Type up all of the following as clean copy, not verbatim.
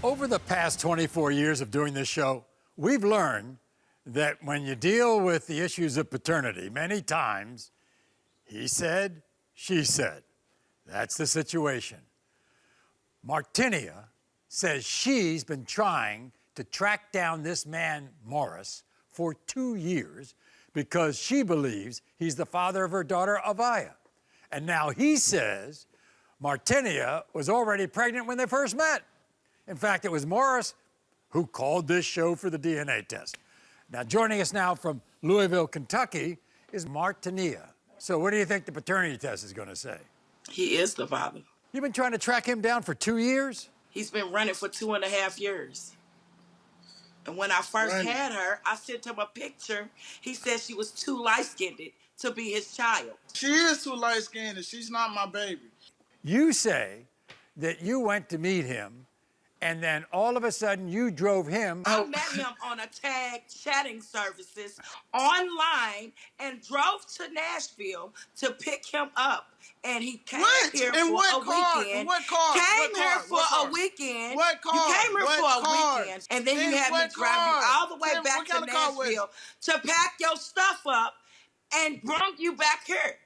Over the past 24 years of doing this show, we've learned that when you deal with the issues of paternity, many times, he said, she said. That's the situation. Martynia says she's been trying to track down this man, Morris, for 2 years because she believes he's the father of her daughter, Avaya. And now he says Martynia was already pregnant when they first met. In fact, it was Morris who called this show for the DNA test. Now, joining us now from Louisville, Kentucky, is Martynia. So what do you think the paternity test is going to say? He is the father. You've been trying to track him down for 2 years? He's been running for 2.5 years. And when I first had her, I sent him a picture. He said she was too light-skinned to be his child. She is too light-skinned. She's not my baby. You say that you went to meet him, and then all of a sudden you drove him. I met him on a tag chatting services online and drove to Nashville to pick him up. And he came here for a weekend. What car? Came here for a weekend. What car? You came here for a weekend. And then you had me drive you all the way back to Nashville to pack your stuff up and bring you back here.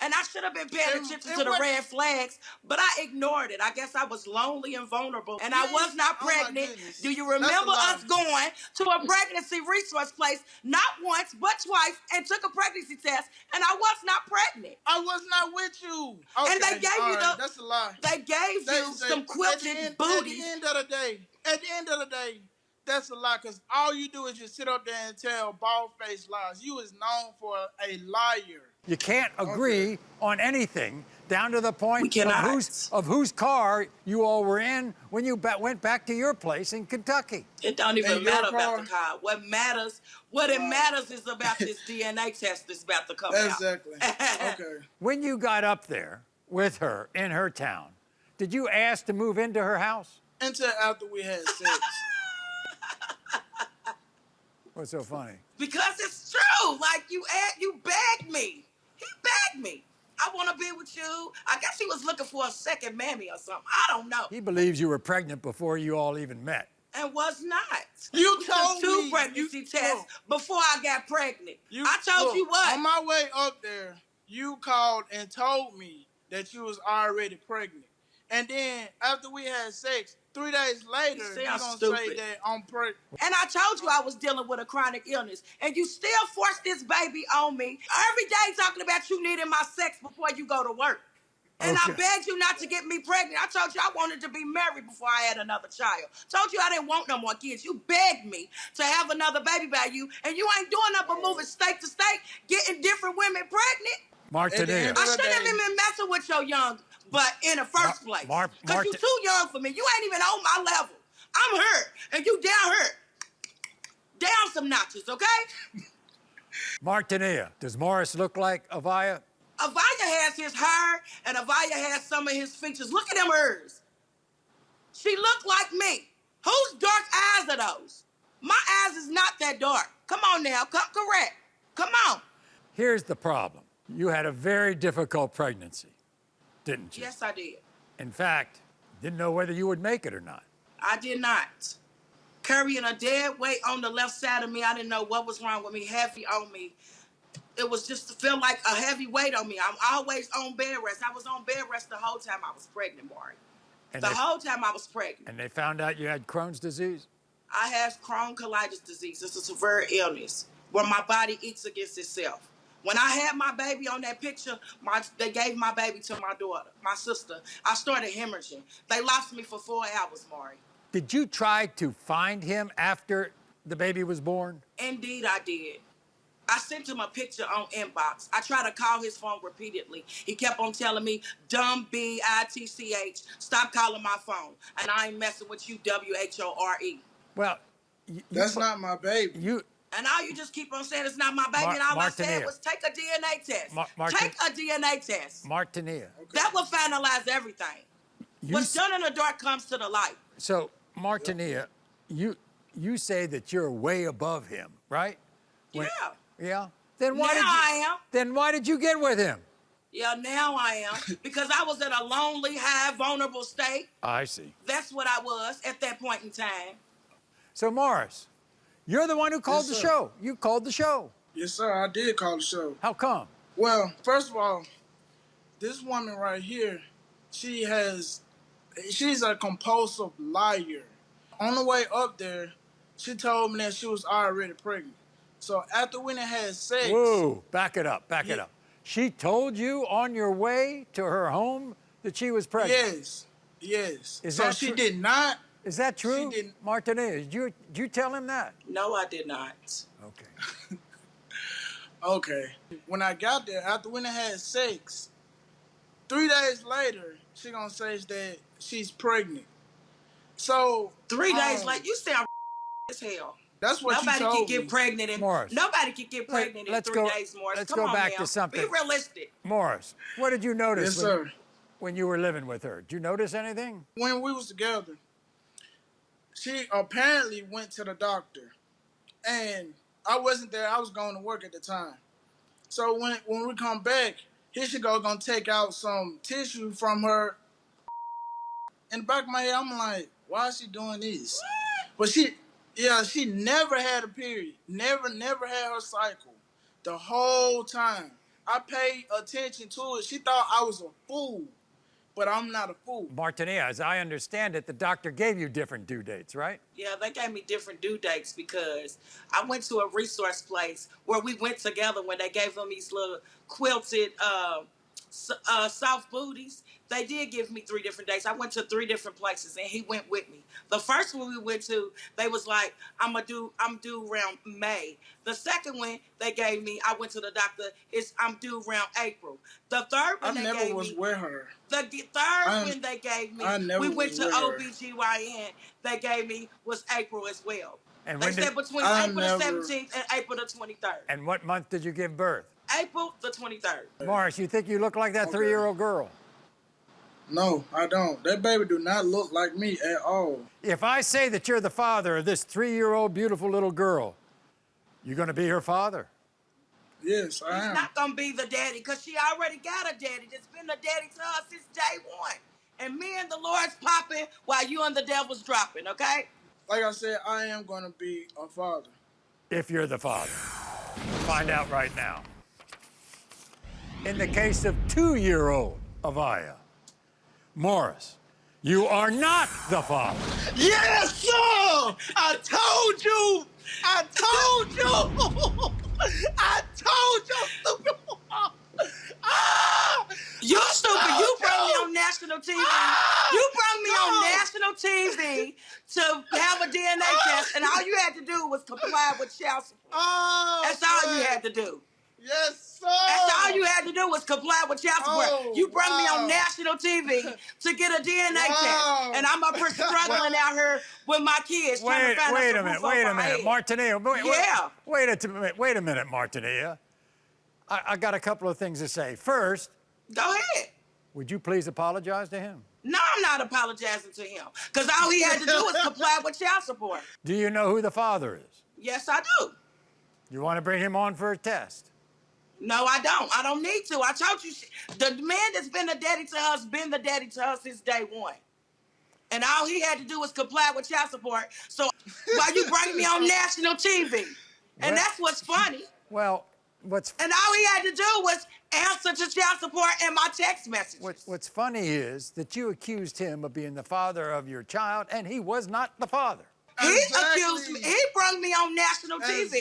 And I should have been paying attention to the red flags, but I ignored it. I guess I was lonely and vulnerable, and I was not pregnant. Do you remember us going to a pregnancy resource place, not once, but twice, and took a pregnancy test, and I was not pregnant? I was not with you. Okay, and they gave you the... That's a lie. They gave you some quilted booties. At the end of the day, that's a lie, because all you do is just sit up there and tell bald-faced lies. You is known for a liar. You can't agree on anything, down to the point of whose car you all were in when you went back to your place in Kentucky. It don't even matter about the car. What it matters is about this DNA test that's about to come out. Exactly. Okay. When you got up there with her in her town, did you ask to move into her house? Until after we had sex. What's so funny? Because it's true. Like, you begged me. He begged me. I want to be with you. I guess he was looking for a second mammy or something. I don't know. He believes you were pregnant before you all even met. And was not. You told me. 2 pregnancy tests before I got pregnant. I told you what? On my way up there, you called and told me that you was already pregnant. And then after we had sex, 3 days later, you're going to say that I'm pregnant. And I told you I was dealing with a chronic illness. And you still forced this baby on me. Every day talking about you needing my sex before you go to work. And I begged you not to get me pregnant. I told you I wanted to be married before I had another child. Told you I didn't want no more kids. You begged me to have another baby by you. And you ain't doing nothing but moving state to state, getting different women pregnant. Martynia. I shouldn't have been messing with your young butt in the first place. Because you too young for me. You ain't even on my level. I'm hurt, and you down hurt. Down some notches, okay? Martynia, does Morris look like Avaya? Avaya has his hair, and Avaya has some of his features. Look at them hers. She looked like me. Whose dark eyes are those? My eyes is not that dark. Come on now, come correct. Come on. Here's the problem. You had a very difficult pregnancy, didn't you? Yes, I did. In fact, didn't know whether you would make it or not. I did not. Carrying a dead weight on the left side of me, I didn't know what was wrong with me, heavy on me. It was just to feel like a heavy weight on me. I'm always on bed rest. I was on bed rest the whole time I was pregnant, Maury. The whole time I was pregnant. And they found out you had Crohn's disease? I have Crohn's colitis disease. It's a severe illness where my body eats against itself. When I had my baby on that picture, they gave my baby to my daughter, my sister. I started hemorrhaging. They lost me for 4 hours, Maury. Did you try to find him after the baby was born? Indeed, I did. I sent him a picture on inbox. I tried to call his phone repeatedly. He kept on telling me, dumb B-I-T-C-H, stop calling my phone. And I ain't messing with you, W-H-O-R-E. Well, that's not my baby. And all you just keep on saying it's not my baby, and all I said was take a DNA test. Take a DNA test. Martynia. That will finalize everything. What's done in the dark comes to the light. So, Martynia, you say that you're way above him, right? Yeah. Yeah? Then why I am. Then why did you get with him? Yeah, now I am. Because I was in a lonely, high, vulnerable state. I see. That's what I was at that point in time. So, Morris, you're the one who called the show. You called the show. Yes, sir, I did call the show. How come? Well, first of all, this woman right here, she's a compulsive liar. On the way up there, she told me that she was already pregnant. So after we done had sex... Whoa, back it up, back it up. She told you on your way to her home that she was pregnant? Yes. So she did not... Is that true, She didn't... Martynia? Did you tell him that? No, I did not. Okay. Okay. When I got there, after we done had sex, 3 days later, she gonna say that she's pregnant. So 3 days later, you sound as hell. That's what nobody you told can get pregnant in Morris, nobody can get pregnant in 3 days, Morris. Let's Come go on back now. to something. Be realistic. Morris, what did you notice sir. when you were living with her? Did you notice anything? When we was together, she apparently went to the doctor. And I wasn't there. I was going to work at the time. So when we come back, here she gonna take out some tissue from her. In the back of my head, I'm like, why is she doing this? But she never had a period. Never had her cycle. The whole time. I paid attention to it. She thought I was a fool. But I'm not a fool. Martynia, as I understand it, the doctor gave you different due dates, right? Yeah, they gave me different due dates because I went to a resource place where we went together when they gave them these little quilted soft booties. They did give me 3 different dates. I went to 3 different places and he went with me. The first one we went to, they was like, I'm due around May. The second one they gave me, I went to the doctor, I'm due around April. The third one I never was with her. The third one they gave me, we went to OBGYN, they gave me was April as well. And they said between April the 17th and April the 23rd. And what month did you give birth? April the 23rd. Morris, you think you look like that 3-year-old girl? No, I don't. That baby do not look like me at all. If I say that you're the father of this 3-year-old beautiful little girl, you gonna be her father? Yes, I am. He's not gonna be the daddy because she already got a daddy that's been the daddy to her since day one. And me and the Lord's popping while you and the devil's dropping, okay? Like I said, I am gonna be a father. If you're the father. Find out right now. In the case of 2-year-old Avaya, Morris, you are not the father. Yes, sir! I told you! I told you! I told you, stupid! You stupid. You brought me on national TV. You brought me on national TV to have a DNA test, and all you had to do was comply with child support. That's all you had to do. Yes, sir. That's all you had to do was comply with child support. You brought me on national TV to get a DNA test, and I'm up here struggling out here with my kids trying to find Wait a minute, Martynia. Wait a minute, Martynia. I got a couple of things to say. First, go ahead. Would you please apologize to him? No, I'm not apologizing to him, because all he had to do was comply with child support. Do you know who the father is? Yes, I do. You want to bring him on for a test? No, I don't. I don't need to. I told you, the man that's been the daddy to us been the daddy to us since day one. And all he had to do was comply with child support. So while you bring me on national TV, and that's what's funny. Well, and all he had to do was answer to child support and my text messages. What's funny is that you accused him of being the father of your child, and he was not the father. He accused me. He brought me on national TV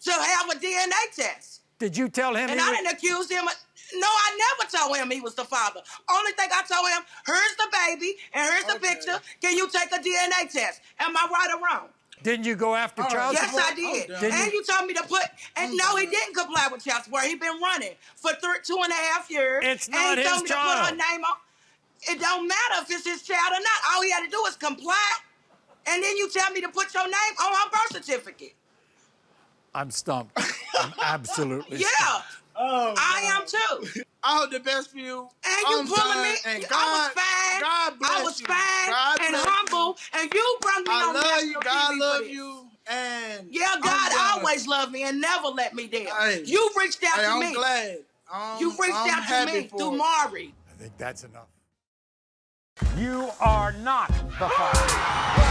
to have a DNA test. Did you tell him? And I didn't accuse him. No, I never told him he was the father. Only thing I told him, here's the baby, and here's the picture. Can you take a DNA test? Am I right or wrong? Didn't you go after child support? Yes, I did. And you told me to put, and no, he didn't comply with child support. He's been running for 2.5 years. It's not his child. And he told me to put her name on. It don't matter if it's his child or not. All he had to do was comply. And then you tell me to put your name on her birth certificate. I'm stumped. I'm absolutely stumped. Yeah. I am too. I hope the best for you. And you pulling me. And I was fine. God bless I was you. fine God and bless humble. You. And you brought me on national TV. God love for this. you. And yeah, God always loved me and never let me down. Hey, you reached out to I'm me. Glad. You reached out to me through Maury. I think that's enough. You are not the father.